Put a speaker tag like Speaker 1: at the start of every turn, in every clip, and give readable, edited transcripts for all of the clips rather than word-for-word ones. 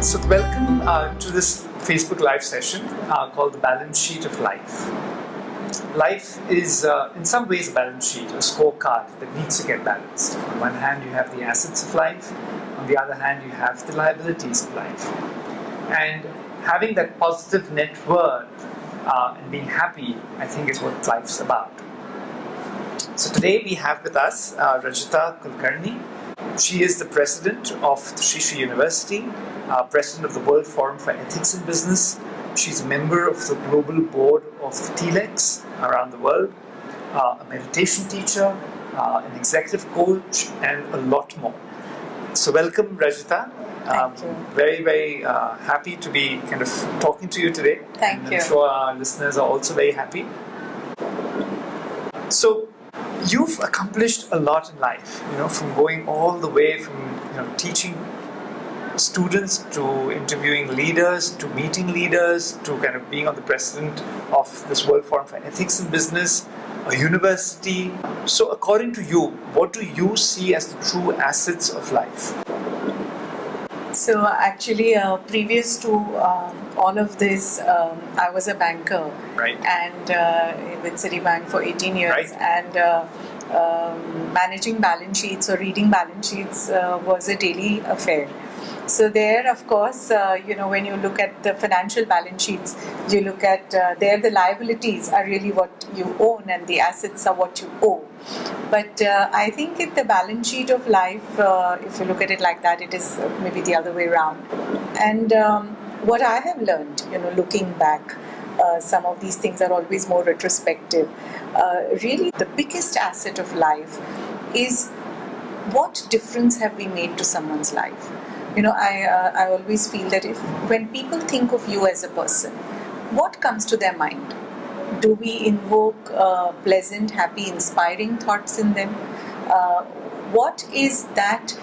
Speaker 1: So welcome to this Facebook Live session called The Balance Sheet of Life. Life is in some ways a balance sheet, a scorecard that needs to get balanced. On one hand you have the assets of life, on the other hand you have the liabilities of life. And having that positive net worth and being happy, I think, is what life's about. So today we have with us Rajita Kulkarni. She is the president of Sri Sri University, president of the World Forum for Ethics in Business. She's a member of the global board of the TLEX around the world, a meditation teacher, an executive coach, and a lot more. So welcome, Rajita.
Speaker 2: Thank you.
Speaker 1: Very, very happy to be kind of talking to you today.
Speaker 2: Thank you.
Speaker 1: I'm sure our listeners are also very happy. So you've accomplished a lot in life, from going all the way from teaching students to interviewing leaders to meeting leaders to kind of being on the president of this World Forum for Ethics in Business, a university. So according to you, what do you see as the true assets of life?
Speaker 2: So actually, previous to all of this, I was a banker,
Speaker 1: right?
Speaker 2: And with Citibank for 18 years,
Speaker 1: right.
Speaker 2: And managing balance sheets or reading balance sheets was a daily affair. So there, of course, when you look at the financial balance sheets, you look at there the liabilities are really what you own and the assets are what you owe. But I think in the balance sheet of life, if you look at it like that, it is maybe the other way around. And what I have learned, looking back, some of these things are always more retrospective. Really, the biggest asset of life is what difference have we made to someone's life? I always feel that when people think of you as a person, what comes to their mind? Do we invoke pleasant, happy, inspiring thoughts in them? What is that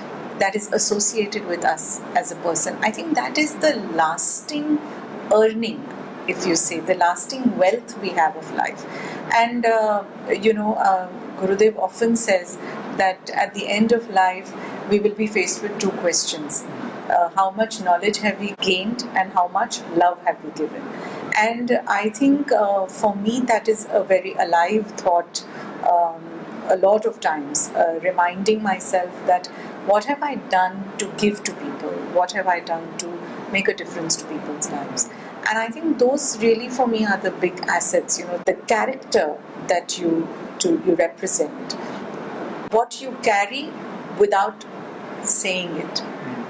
Speaker 2: is associated with us as a person? I think that is the lasting earning, if you say, the lasting wealth we have of life. And, Gurudev often says that at the end of life, we will be faced with two questions. How much knowledge have we gained and how much love have we given? And I think for me that is a very alive thought a lot of times, reminding myself that what have I done to give to people? What have I done to make a difference to people's lives? And I think those really for me are the big assets, the character that you represent, what you carry without saying it.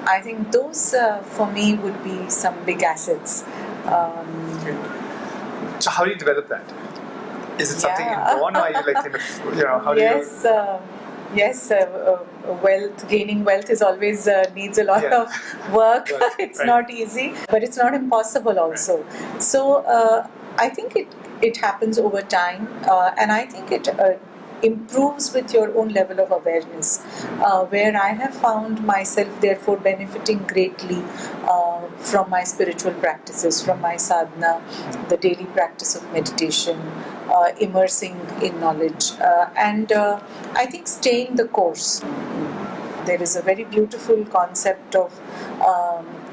Speaker 2: I think those for me would be some big assets.
Speaker 1: Okay. So how do you develop that? Is it something inborn, or are you like how
Speaker 2: yes,
Speaker 1: do you?
Speaker 2: Yes, gaining wealth is always needs a lot of work. It's not easy, but it's not impossible also. Right. So I think it happens over time, and I think it improves with your own level of awareness, where I have found myself therefore benefiting greatly from my spiritual practices, from my sadhana, the daily practice of meditation, immersing in knowledge, and I think staying the course. There is a very beautiful concept of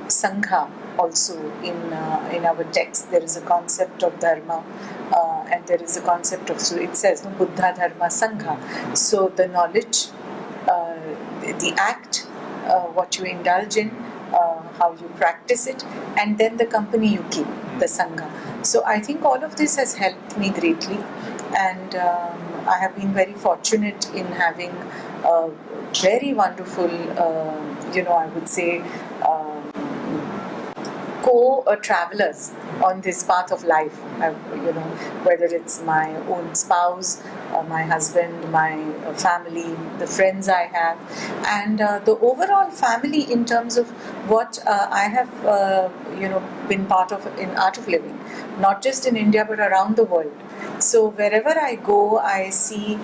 Speaker 2: Sangha also in our text. There is a concept of Dharma, and there is a concept of, so it says Buddha, Dharma, Sangha. So the knowledge, the act, what you indulge in, how you practice it, and then the company you keep, the Sangha. So I think all of this has helped me greatly, and I have been very fortunate in having very wonderful, I would say, co-travelers on this path of life, whether it's my own spouse, my husband, my family, the friends I have, and the overall family in terms of what I have, been part of in Art of Living, not just in India but around the world. So wherever I go, I see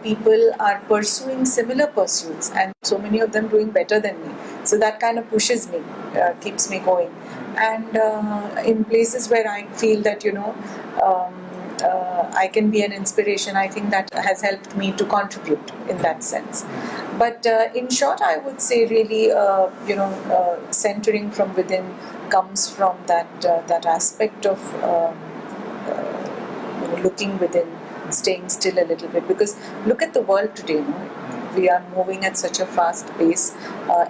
Speaker 2: people are pursuing similar pursuits, and so many of them doing better than me. So that kind of pushes me, keeps me going. And in places where I feel that, I can be an inspiration, I think that has helped me to contribute in that sense. But in short, I would say really, centering from within comes from that aspect of looking within, staying still a little bit. Because look at the world today. We are moving at such a fast pace.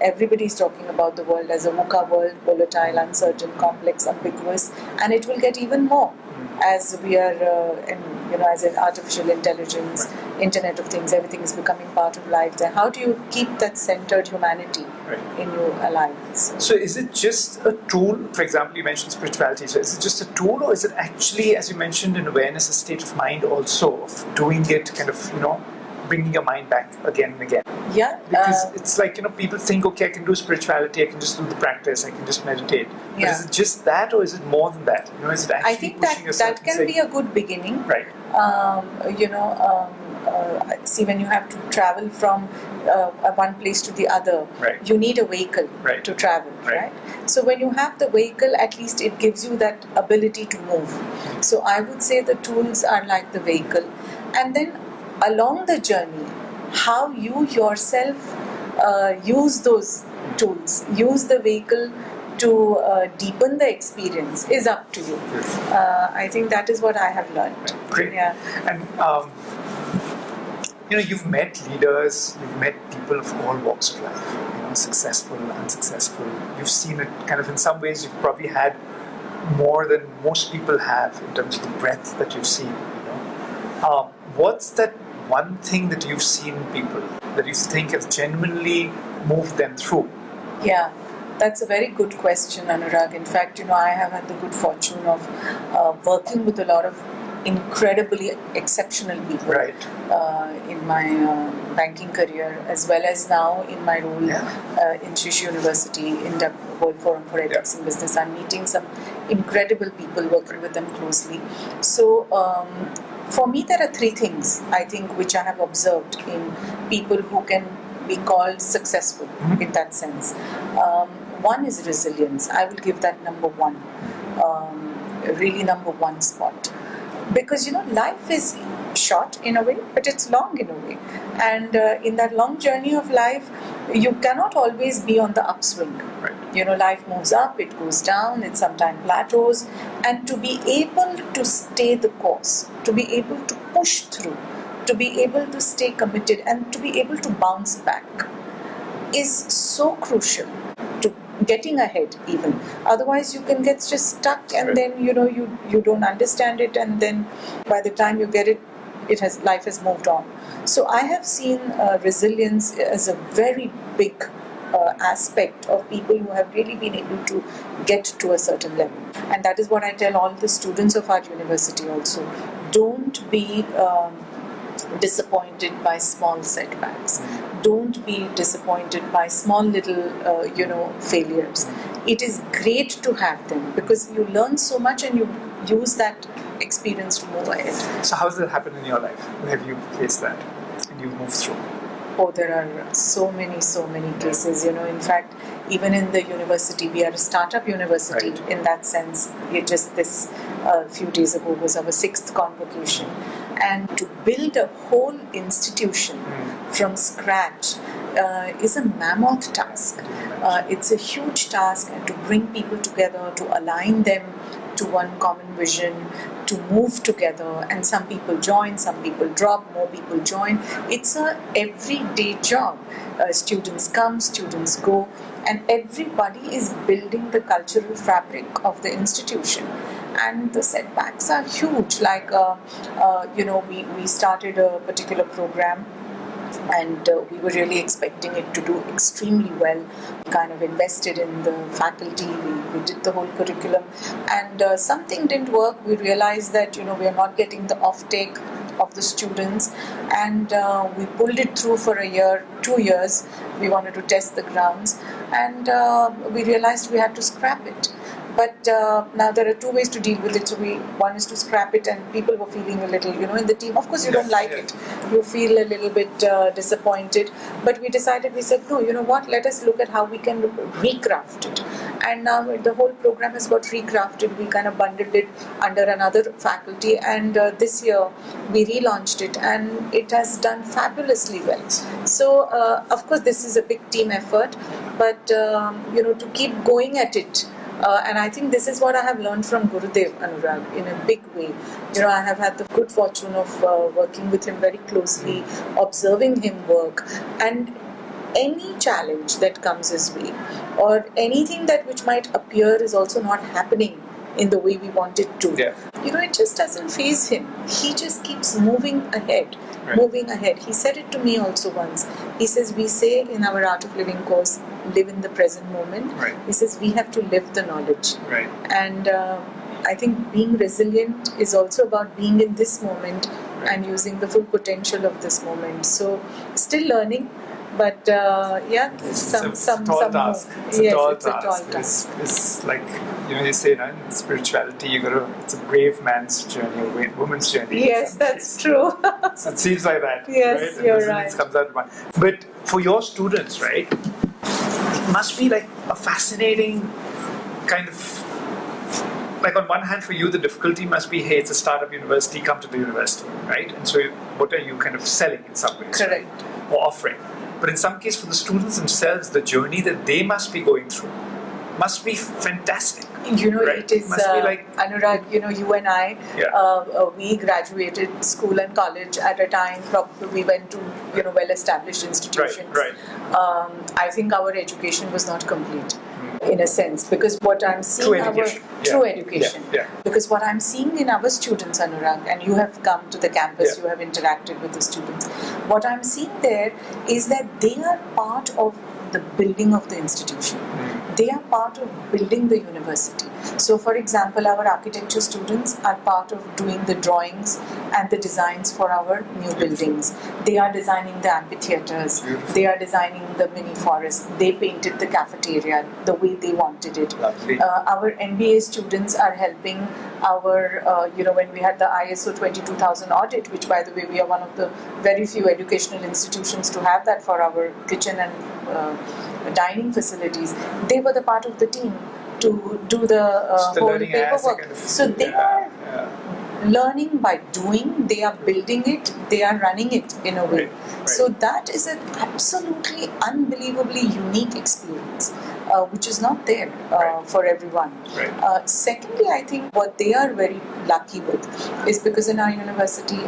Speaker 2: Everybody is talking about the world as a VUCA world, volatile, uncertain, complex, ambiguous, and it will get even more as we are, as an artificial intelligence, Internet of Things, everything is becoming part of life. Then how do you keep that centered humanity in you alive?
Speaker 1: So is it just a tool? For example, you mentioned spirituality. So is it just a tool, or is it actually, as you mentioned, in awareness, a state of mind also of doing it, kind of, bringing your mind back again and again?
Speaker 2: Yeah.
Speaker 1: Because it's like, people think, okay, I can do spirituality, I can just do the practice, I can just meditate. But is it just that, or is it more than that? Is it actually
Speaker 2: I think
Speaker 1: pushing yourself?
Speaker 2: that can be a good beginning.
Speaker 1: Right.
Speaker 2: See, when you have to travel from one place to the other, you need a vehicle to travel, right? So when you have the vehicle, at least it gives you that ability to move. So I would say the tools are like the vehicle. And then along the journey, how you yourself use those tools, use the vehicle to deepen the experience is up to you. I think that is what I have learned.
Speaker 1: Great.
Speaker 2: Yeah.
Speaker 1: And you've met leaders, you've met people of all walks of life, successful, unsuccessful. You've seen it kind of, in some ways, you've probably had more than most people have in terms of the breadth that you've seen. What's that one thing that you've seen in people that you think has genuinely moved them through?
Speaker 2: Yeah, that's a very good question, Anurag. In fact, I have had the good fortune of working with a lot of incredibly exceptional people in my banking career, as well as now in my role in Shishu University in the World Forum for Ethics in Business. I'm meeting some incredible people, working with them closely. So for me, there are three things, I think, which I have observed in people who can be called successful in that sense. One is resilience. I will give that number one, really number one spot. Because, life is short in a way, but it's long in a way. And in that long journey of life, you cannot always be on the upswing. Life moves up, it goes down, it sometimes plateaus. And to be able to stay the course, to be able to push through, to be able to stay committed, and to be able to bounce back is so crucial to getting ahead even. Otherwise you can get just stuck, and then you don't understand it, and then by the time you get it, life has moved on. So I have seen resilience as a very big aspect of people who have really been able to get to a certain level. And that is what I tell all the students of our university also. Don't be disappointed by small setbacks. Don't be disappointed by small little, failures. It is great to have them because you learn so much and you use that experience to move ahead.
Speaker 1: So how does that happen in your life? Have you faced that and you moved through?
Speaker 2: Oh, there are so many cases. In fact, even in the university, we are a startup university in that sense. Just this few days ago was our 6th convocation. And to build a whole institution from scratch is a mammoth task. It's a huge task, and to bring people together, to align them to one common vision, to move together, and some people join, some people drop, more people join. It's a everyday job. Students come, students go, and everybody is building the cultural fabric of the institution. And the setbacks are huge. Like, we started a particular program, and we were really expecting it to do extremely well. We kind of invested in the faculty, we did the whole curriculum, and something didn't work. We realized that we are not getting the offtake of the students, and we pulled it through for a year, 2 years. We wanted to test the grounds, and we realized we had to scrap it. But now there are two ways to deal with it. So one is to scrap it, and people were feeling a little, in the team. Of course, you don't like it. You feel a little bit disappointed. But we said, no, you know what? Let us look at how we can recraft it. and now the whole program has got recrafted. We kind of bundled it under another faculty, and this year we relaunched it, and it has done fabulously well. So of course this is a big team effort, but to keep going at it. And I think this is what I have learned from Gurudev, Anurag, in a big way. I have had the good fortune of working with him very closely, observing him work, and any challenge that comes his way, or anything that which might appear is also not happening in the way we want it to.
Speaker 1: Yeah.
Speaker 2: It just doesn't faze him. He just keeps moving ahead.
Speaker 1: Right.
Speaker 2: Moving ahead. He said it to me also once. He says, we say in our Art of Living course, live in the present moment.
Speaker 1: Right.
Speaker 2: He says, we have to live the knowledge.
Speaker 1: Right.
Speaker 2: And I think being resilient is also about being in this moment and using the full potential of this moment. So, still learning. But
Speaker 1: It's a tall task. It's a tall task. It's like you say, in spirituality, it's a brave man's journey, a woman's journey.
Speaker 2: Yes, that's true.
Speaker 1: So it seems like that.
Speaker 2: Yes,
Speaker 1: right?
Speaker 2: you're
Speaker 1: resilience
Speaker 2: right.
Speaker 1: comes out of one. But for your students, right, it must be like a fascinating kind of. Like on one hand, for you, the difficulty must be, hey, it's a startup university, come to the university, right? And so, what are you kind of selling in some ways?
Speaker 2: Correct.
Speaker 1: Right? Or offering? But in some case, for the students themselves, the journey that they must be going through must be fantastic. Right?
Speaker 2: It is,
Speaker 1: must be like,
Speaker 2: Anurag, you and I, we graduated school and college at a time, probably we went to, well-established institutions.
Speaker 1: Right.
Speaker 2: I think our education was not complete. In a sense, because what I'm seeing
Speaker 1: True
Speaker 2: education.
Speaker 1: Yeah.
Speaker 2: Because what I'm seeing in our students, Anurag, and you have come to the campus, you have interacted with the students. What I'm seeing there is that they are part of the building of the institution. They are part of building the university. So, for example, our architecture students are part of doing the drawings and the designs for our new buildings. They are designing the amphitheaters. They are designing the mini forest. They painted the cafeteria the way they wanted it. Our MBA students are helping our, when we had the ISO 22000 audit, which by the way, we are one of the very few educational institutions to have that for our kitchen and dining facilities. They were the part of the team to do the whole paperwork. So they are learning by doing, they are building it, they are running it in a way.
Speaker 1: Right.
Speaker 2: So that is an absolutely unbelievably unique experience, which is not there for everyone.
Speaker 1: Right.
Speaker 2: Secondly, I think what they are very lucky with is because in our university,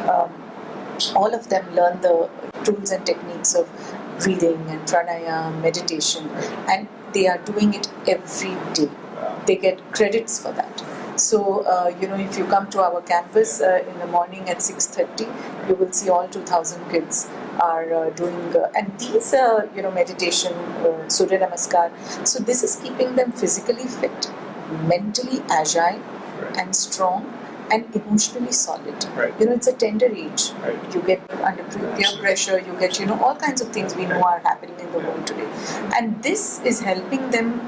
Speaker 2: all of them learn the tools and techniques of breathing and pranayama, meditation, and they are doing it every day. They get credits for that. So, if you come to our campus in the morning at 6:30, you will see all 2,000 kids are doing, and these, meditation, Surya Namaskar. So, this is keeping them physically fit, mentally agile, and strong, and emotionally solid.
Speaker 1: Right.
Speaker 2: It's a tender age.
Speaker 1: Right.
Speaker 2: You get under peer pressure, you get, all kinds of things we know are happening in the world today. And this is helping them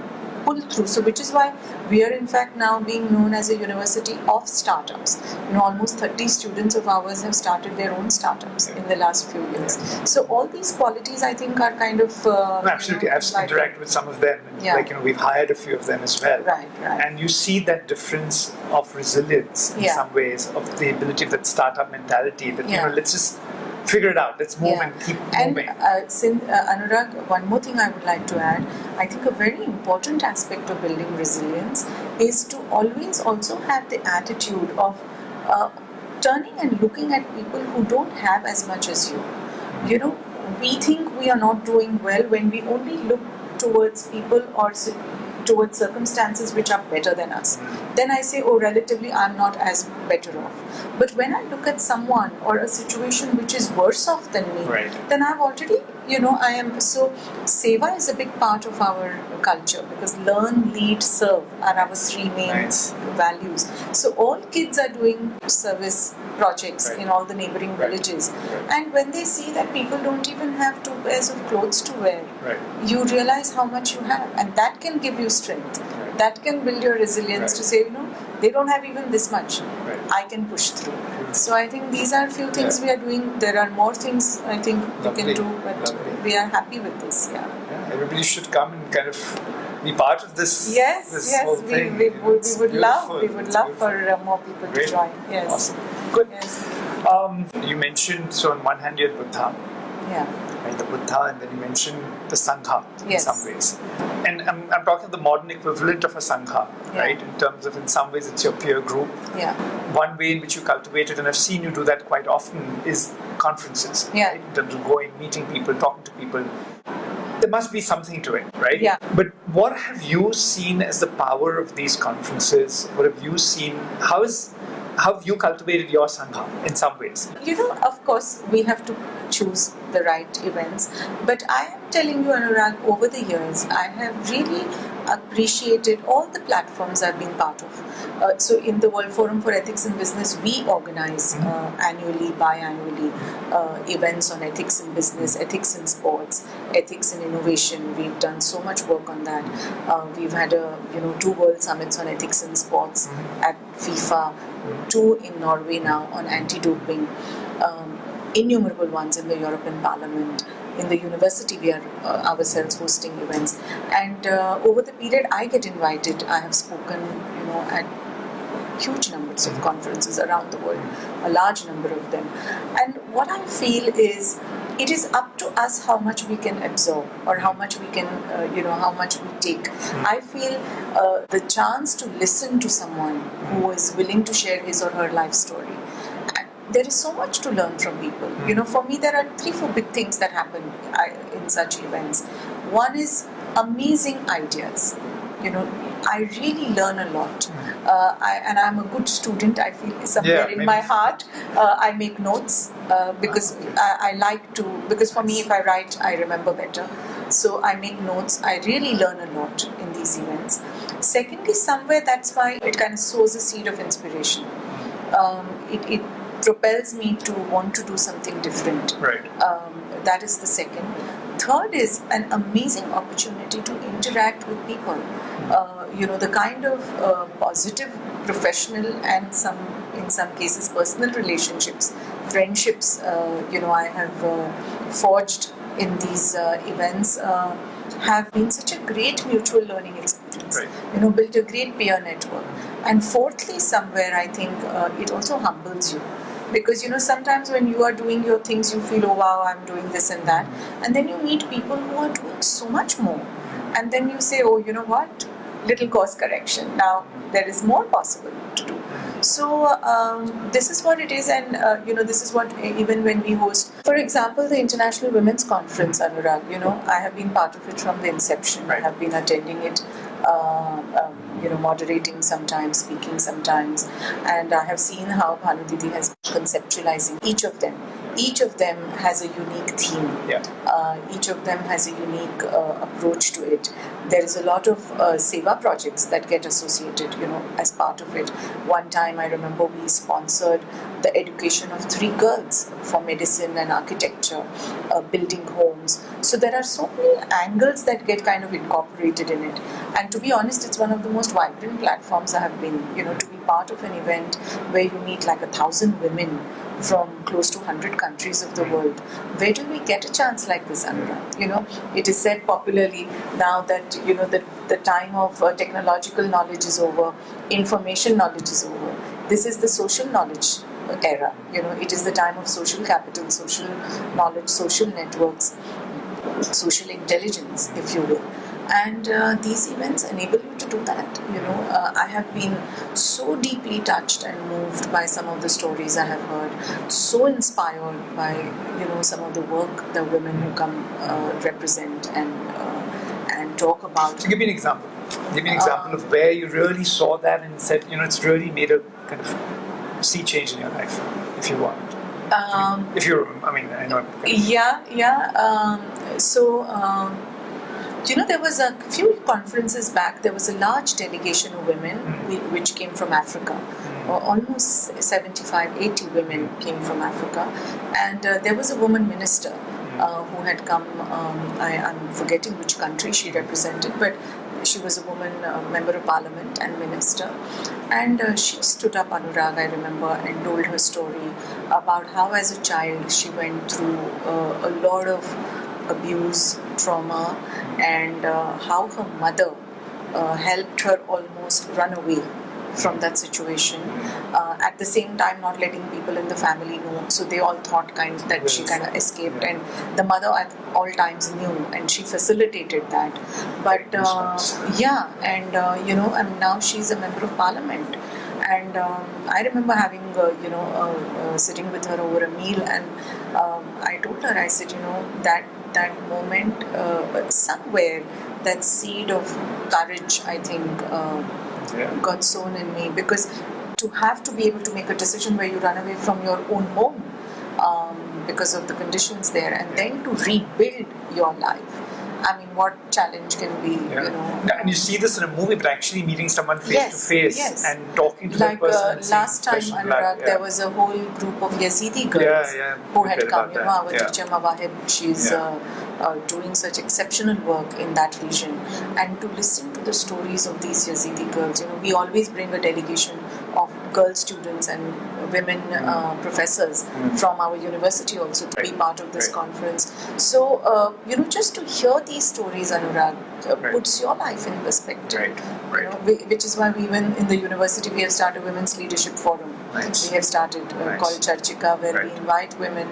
Speaker 2: pull through. So, which is why we are in fact now being known as a university of startups. Almost 30 students of ours have started their own startups in the last few years. So, all these qualities I think are kind of...
Speaker 1: absolutely. I've interacted with some of them. And we've hired a few of them as well.
Speaker 2: Right.
Speaker 1: And you see that difference of resilience in some ways, of the ability of that startup mentality that, let's just figure it out. Let's move and keep moving.
Speaker 2: And Anurag, one more thing I would like to add. I think a very important aspect of building resilience is to always also have the attitude of turning and looking at people who don't have as much as you. We think we are not doing well when we only look towards people or towards circumstances which are better than us. Then I say, relatively, I'm not as better off. But when I look at someone or a situation which is worse off than me, then I've already, I am. So, seva is a big part of our culture because learn, lead, serve are our three main values. So, all kids are doing service projects in all the neighboring villages. And when they see that people don't even have 2 pairs of clothes to wear, you realize how much you have. And that can give you strength. That can build your resilience to say, they don't have even this much. I can push through. So I think these are a few things we are doing. There are more things I think we can do, but we are happy with this.
Speaker 1: Everybody should come and kind of be part of this.
Speaker 2: Yes,
Speaker 1: this
Speaker 2: yes,
Speaker 1: whole
Speaker 2: we,
Speaker 1: thing.
Speaker 2: we,
Speaker 1: You know,
Speaker 2: would,
Speaker 1: it's
Speaker 2: we would love,
Speaker 1: beautiful.
Speaker 2: we would
Speaker 1: It's
Speaker 2: love
Speaker 1: beautiful.
Speaker 2: for more people
Speaker 1: Great.
Speaker 2: to join. Yes.
Speaker 1: Awesome. Good.
Speaker 2: Yes.
Speaker 1: You mentioned, so on one hand you had Buddha,
Speaker 2: Yeah.
Speaker 1: right, the Buddha, and then you mentioned the Sangha in
Speaker 2: Yes.
Speaker 1: some ways. And I'm talking the modern equivalent of a Sangha,
Speaker 2: Yeah.
Speaker 1: right? In terms of, in some ways, it's your peer group.
Speaker 2: Yeah.
Speaker 1: One way in which you cultivate it, and I've seen you do that quite often, is conferences.
Speaker 2: Yeah.
Speaker 1: Right? In terms of going, meeting people, talking to people. There must be something to it, right?
Speaker 2: Yeah.
Speaker 1: But what have you seen as the power of these conferences? What have you seen? How have you cultivated your Sangha in some ways?
Speaker 2: You know, of course, we have to choose the right events. But I am telling you, Anurag, over the years, I have really appreciated all the platforms I've been part of. So in the World Forum for Ethics in Business, we organize annually, biannually events on ethics in business, ethics in sports, ethics in innovation. We've done so much work on that. We've had 2 World Summits on ethics in sports at FIFA, 2 in Norway now on anti-doping, innumerable ones in the European Parliament. In the university, we are ourselves hosting events, and over the period, I get invited. I have spoken, at huge numbers of conferences around the world, a large number of them. And what I feel is, it is up to us how much we can absorb or how much we can, how much we take. I feel the chance to listen to someone who is willing to share his or her life story. There is so much to learn from people. For me, there are 3-4 big things that happen in such events. One is amazing ideas. I really learn a lot. And I'm a good student. I feel somewhere in my heart, I make notes because I like to, because for me, if I write, I remember better. So I make notes. I really learn a lot in these events. Secondly, somewhere that's why it kind of sows a seed of inspiration. It propels me to want to do something different.
Speaker 1: Right.
Speaker 2: That is the second. Third is an amazing opportunity to interact with people. The kind of positive professional and in some cases personal relationships, friendships, I have forged in these events have been such a great mutual learning experience.
Speaker 1: Right.
Speaker 2: Built a great peer network. And fourthly, somewhere I think it also humbles you. Because sometimes when you are doing your things, you feel, oh wow, I'm doing this and that, and then you meet people who are doing so much more, and then you say, oh, you know what, little course correction. Now there is more possible to do. So this is what it is, and this is what even when we host, for example, the International Women's Conference, Anurag. I have been part of it from the inception.
Speaker 1: Right.
Speaker 2: I have been attending it. Moderating sometimes, speaking sometimes, and I have seen how Bhanu Didi has been conceptualizing each of them. Each of them has a unique theme.
Speaker 1: Yeah.
Speaker 2: Each of them has a unique approach to it. There is a lot of seva projects that get associated, as part of it. One time I remember we sponsored the education of 3 girls for medicine and architecture, building homes. So there are so many angles that get kind of incorporated in it. And to be honest, it's one of the most vibrant platforms I have been, to be part of an event where you meet like 1,000 women from close to 100 countries of the world. Where do we get a chance like this, Anurag? It is said popularly now that, the time of technological knowledge is over, information knowledge is over. This is the social knowledge era. It is the time of social capital, social knowledge, social networks, social intelligence, if you will. And these events enable you to do that. I have been so deeply touched and moved by some of the stories I have heard, so inspired by some of the work the women who come represent and talk about.
Speaker 1: So give me an example. Give me an example of where you really saw that and said, it's really made a kind of sea change in your life, if you want. If you're, I know.
Speaker 2: There was a few conferences back, there was a large delegation of women which came from Africa. Almost 75, 80 women came from Africa. And there was a woman minister who had come, I'm forgetting which country she represented, but she was a woman member of parliament and minister. And she stood up, Anurag, I remember, and told her story about how as a child she went through a lot of abuse, trauma, and how her mother helped her almost run away from that situation. At the same time, not letting people in the family know, so they all thought that she kind of escaped, and the mother at all times knew, and she facilitated that. But and now she's a member of parliament. And I remember having, sitting with her over a meal, and I told her, I said, that moment, somewhere, that seed of courage, I think, got sown in me, because to have to be able to make a decision where you run away from your own home because of the conditions there, and then to rebuild your life. I mean, what challenge can be,
Speaker 1: And you see this in a movie, but actually meeting someone face to face and talking to that person. Like
Speaker 2: last time, Anurag, there was a whole group of Yazidi girls who had come. Our teacher Mawahib, she's doing such exceptional work in that region. And to listen to the stories of these Yazidi girls, we always bring a delegation of girl students and women professors from our university also to be part of this conference. So, just to hear these stories, Anurag, puts your life in perspective. Which is why we, even in the university, we have started a Women's Leadership Forum. We have started called Charchika, where we invite women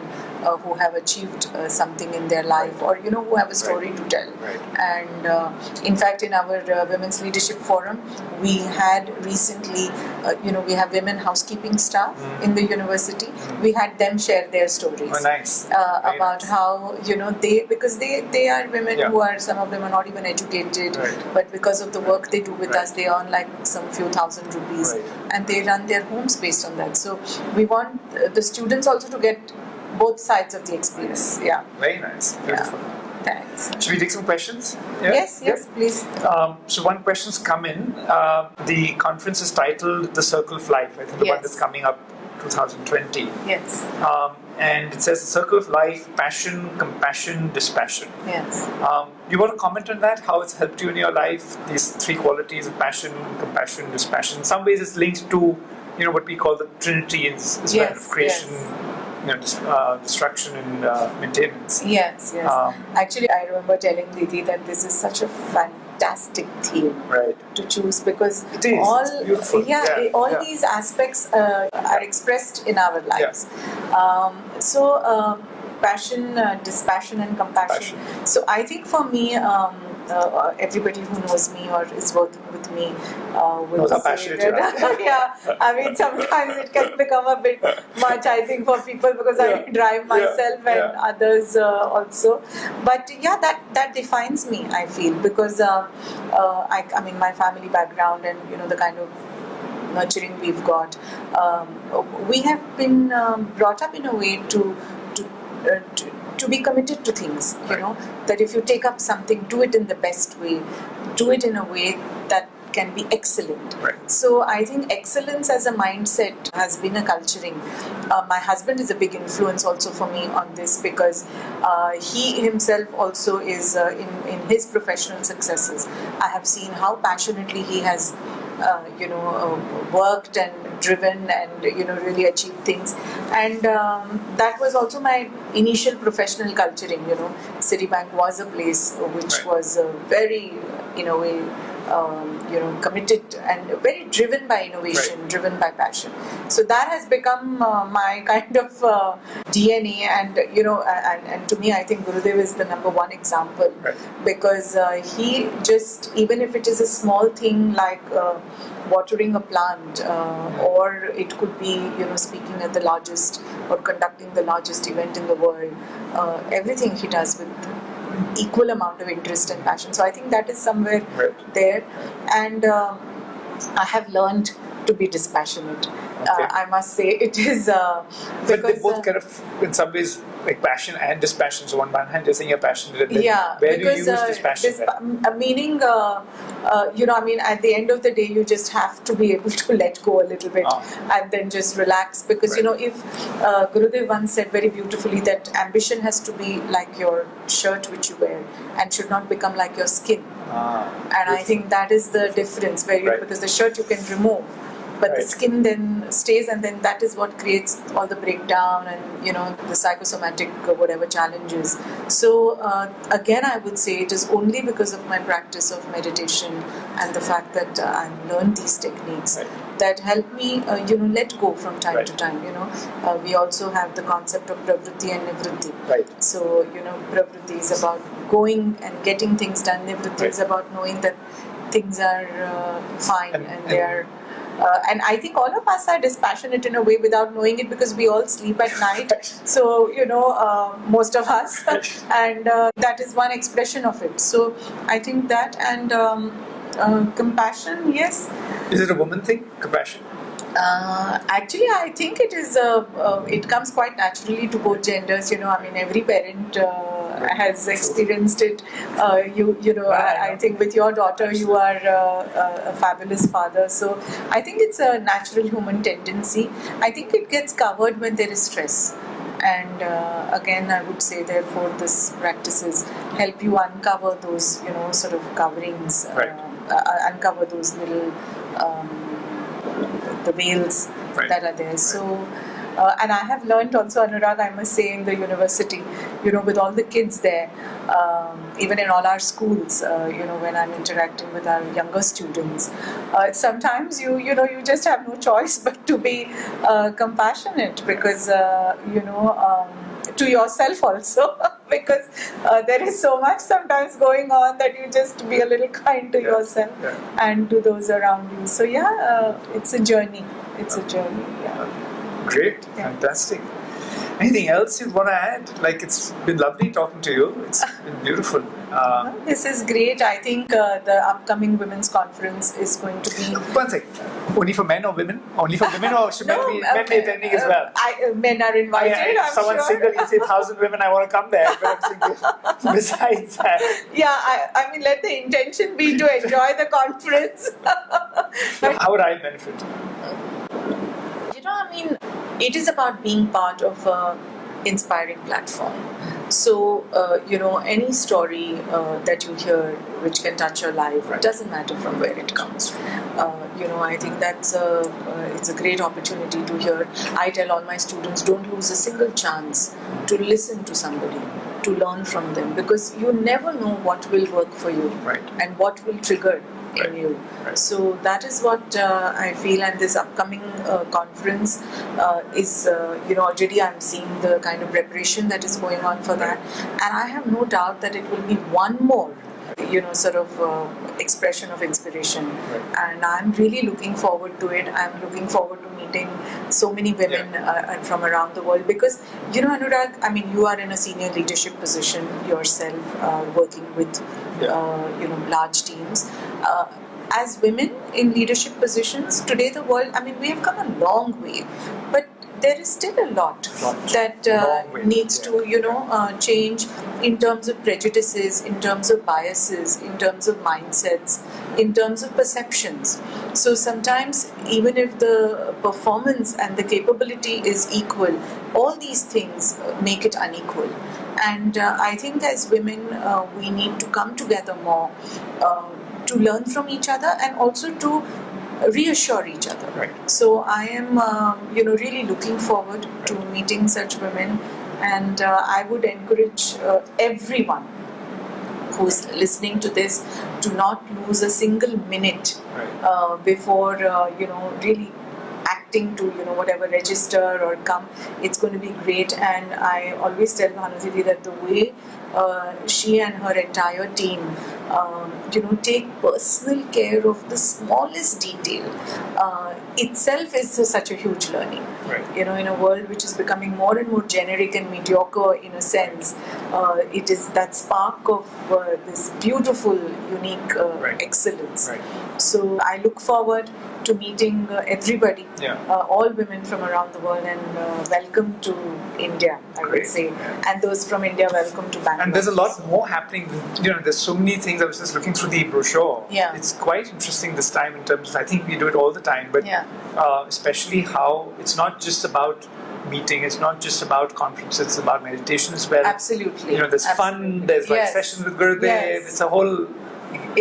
Speaker 2: who have achieved something in their life, or who have a story to tell. And in fact, in our Women's Leadership Forum, we had recently, we have women housekeeping staff in the university. We had them share their stories about how because they are women who are, some of them are not even educated, but because of the work they do with us, they earn like some few thousand rupees, and they run their homes based on that. So we want the students also to get both sides of the experience.
Speaker 1: Very nice. Beautiful.
Speaker 2: Thanks.
Speaker 1: Should we take some questions?
Speaker 2: Yes, please.
Speaker 1: So one question's come in. The conference is titled The Circle of Life. I think the one that's coming up 2020.
Speaker 2: Yes.
Speaker 1: And it says, Circle of Life, passion, compassion, dispassion.
Speaker 2: Yes.
Speaker 1: You want to comment on that? How it's helped you in your life? These three qualities of passion, compassion, dispassion. In some ways it's linked to, what we call the Trinity is kind of creation, destruction and maintenance.
Speaker 2: Yes. Actually, I remember telling Didi that this is such a fantastic theme to choose, because
Speaker 1: it is.
Speaker 2: all
Speaker 1: beautiful.
Speaker 2: These aspects are expressed in our lives. Passion, dispassion, and compassion. So I think for me, everybody who knows me or is working with me will say that. I mean, sometimes it can become a bit much, I think, for people, because I drive myself and others also. But that defines me, I feel, because I mean, my family background and the kind of nurturing we've got, we have been brought up in a way to be committed to things, that if you take up something, do it in the best way, do it in a way that can be excellent. So I think excellence as a mindset has been a culturing. My husband is a big influence also for me on this, because he himself also is in his professional successes. I have seen how passionately he has worked and driven and really achieved things, and that was also my initial professional culturing. Citibank was a place which was very, in a way, committed and very driven by innovation, driven by passion. So that has become my kind of DNA, and and to me, I think Gurudev is the number one example, because he just, even if it is a small thing like watering a plant, or it could be speaking at the largest or conducting the largest event in the world, everything he does with equal amount of interest and passion. So I think that is somewhere there, and I have learned to be dispassionate. I must say it is
Speaker 1: but they both kind of, in some ways, like passion and dispassion. So on one hand you're saying you're passionate, and then where do you use dispassion?
Speaker 2: Meaning, I mean, at the end of the day, you just have to be able to let go a little bit and then just relax, because if Gurudev once said very beautifully that ambition has to be like your shirt which you wear and should not become like your skin. And I think that is the difference, where because the shirt you can remove, but the
Speaker 1: Right.
Speaker 2: skin then stays, and then that is what creates all the breakdown and the psychosomatic whatever challenges. So again, I would say it is only because of my practice of meditation and the fact that I've learned these techniques
Speaker 1: Right.
Speaker 2: that help me let go from time
Speaker 1: Right.
Speaker 2: to time. We also have the concept of pravritti and nivritti.
Speaker 1: Right.
Speaker 2: So pravritti is about going and getting things done. Nivritti
Speaker 1: Right.
Speaker 2: is about knowing that things are fine and they are. And I think all of us are dispassionate in a way without knowing it, because we all sleep at night. So, most of us. And that is one expression of it. So, I think that, and compassion, yes.
Speaker 1: Is it a woman thing, compassion?
Speaker 2: Actually, I think it is. It comes quite naturally to both genders. Every parent has experienced it. I think with your daughter, you are a fabulous father. So I think it's a natural human tendency. I think it gets covered when there is stress. And again, I would say, therefore, this practices help you uncover those, sort of coverings,
Speaker 1: Right.
Speaker 2: uncover those little. The veils
Speaker 1: Right.
Speaker 2: that are there. So, and I have learned also, Anurag, I must say, in the university, with all the kids there, even in all our schools, when I'm interacting with our younger students, sometimes you just have no choice but to be compassionate, because, to yourself also, because there is so much sometimes going on that you just be a little kind to yourself and to those around you. So it's a journey. It's a journey. Yeah.
Speaker 1: Great, fantastic. Anything else you'd want to add? Like, it's been lovely talking to you. It's been beautiful.
Speaker 2: This is great. I think the upcoming women's conference is going to be.
Speaker 1: One thing. Only for men or women? Only for women, or should men be attending as well?
Speaker 2: Men are invited. I'm
Speaker 1: someone's
Speaker 2: sure.
Speaker 1: single, you say 1,000 women, I want to come there. But I'm thinking, besides that.
Speaker 2: Yeah, I mean, let the intention be to enjoy the conference.
Speaker 1: How would I benefit?
Speaker 2: It is about being part of an inspiring platform. So, any story that you hear which can touch your life, it doesn't matter from where it comes. I think that's it's a great opportunity to hear. I tell all my students, don't lose a single chance to listen to somebody, to learn from them, because you never know what will work for you and what will trigger in you. So that is what I feel, and this upcoming conference is, already I'm seeing the kind of preparation that is going on for that, and I have no doubt that it will be one more expression of inspiration, and I'm really looking forward to it. I'm looking forward to meeting so many women from around the world, because Anurag, you are in a senior leadership position yourself, working with large teams. As women in leadership positions today, the world, we have come a long way, but there is still a lot that needs to change in terms of prejudices, in terms of biases, in terms of mindsets, in terms of perceptions. So sometimes, even if the performance and the capability is equal, all these things make it unequal. And I think as women, we need to come together more to learn from each other, and also to reassure each other. So I am, really looking forward to meeting such women, and I would encourage everyone who's listening to this to not lose a single minute before, really acting to, whatever, register or come. It's going to be great, and I always tell Bhanudidi that the way she and her entire team take personal care of the smallest detail itself is such a huge learning. In a world which is becoming more and more generic and mediocre in a sense, it is that spark of this beautiful, unique excellence. So I look forward to meeting everybody, all women from around the world, and welcome to India, I would say. And those from India, welcome to Bangalore.
Speaker 1: And there's a lot more happening. There's so many things. I was just looking through the brochure. It's quite interesting this time in terms of, I think we do it all the time, but especially how it's not just about meeting, it's not just about conferences, it's about meditation as well.
Speaker 2: Absolutely.
Speaker 1: There's fun, there's sessions with Gurudev, it's a whole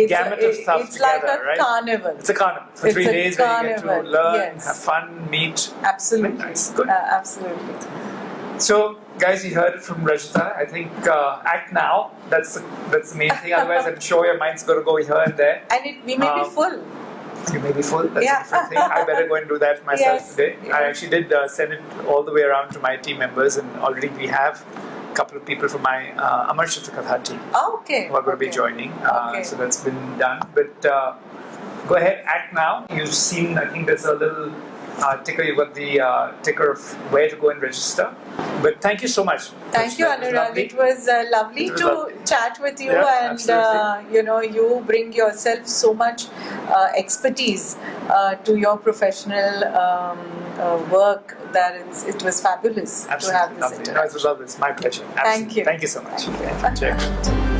Speaker 1: gamut of stuff
Speaker 2: it's
Speaker 1: together,
Speaker 2: like a
Speaker 1: right?
Speaker 2: carnival.
Speaker 1: It's a carnival for
Speaker 2: It's
Speaker 1: 3
Speaker 2: a
Speaker 1: days where you get to
Speaker 2: carnival,
Speaker 1: learn,
Speaker 2: yes.
Speaker 1: have fun, meet.
Speaker 2: Absolutely.
Speaker 1: Very nice. Good.
Speaker 2: Absolutely.
Speaker 1: So, guys, you heard it from Rajita. I think act now. That's the main thing. Otherwise, I'm sure your mind's going to go here and there.
Speaker 2: And we may be full.
Speaker 1: You may be full. That's
Speaker 2: Yeah.
Speaker 1: a different thing. I better go and do that myself
Speaker 2: Yes.
Speaker 1: today.
Speaker 2: Yes.
Speaker 1: I actually did send it all the way around to my team members, and already we have a couple of people from my Amar Shatra Katha team
Speaker 2: Oh, okay.
Speaker 1: who are going to be joining.
Speaker 2: Okay.
Speaker 1: So that's been done. But go ahead, act now. You've seen, I think there's a little ticker. You've got the ticker of where to go and register. But thank you so much.
Speaker 2: Thank you,
Speaker 1: It was
Speaker 2: Anurag.
Speaker 1: lovely.
Speaker 2: It was lovely
Speaker 1: It was
Speaker 2: to
Speaker 1: lovely.
Speaker 2: chat with you,
Speaker 1: Yeah,
Speaker 2: and
Speaker 1: absolutely.
Speaker 2: you bring yourself so much expertise to your professional work that it was fabulous to have
Speaker 1: Absolutely
Speaker 2: this
Speaker 1: lovely.
Speaker 2: interaction.
Speaker 1: No, it was lovely. It's my pleasure.
Speaker 2: Thank you.
Speaker 1: Thank you so much.
Speaker 2: Thank you.
Speaker 1: Check.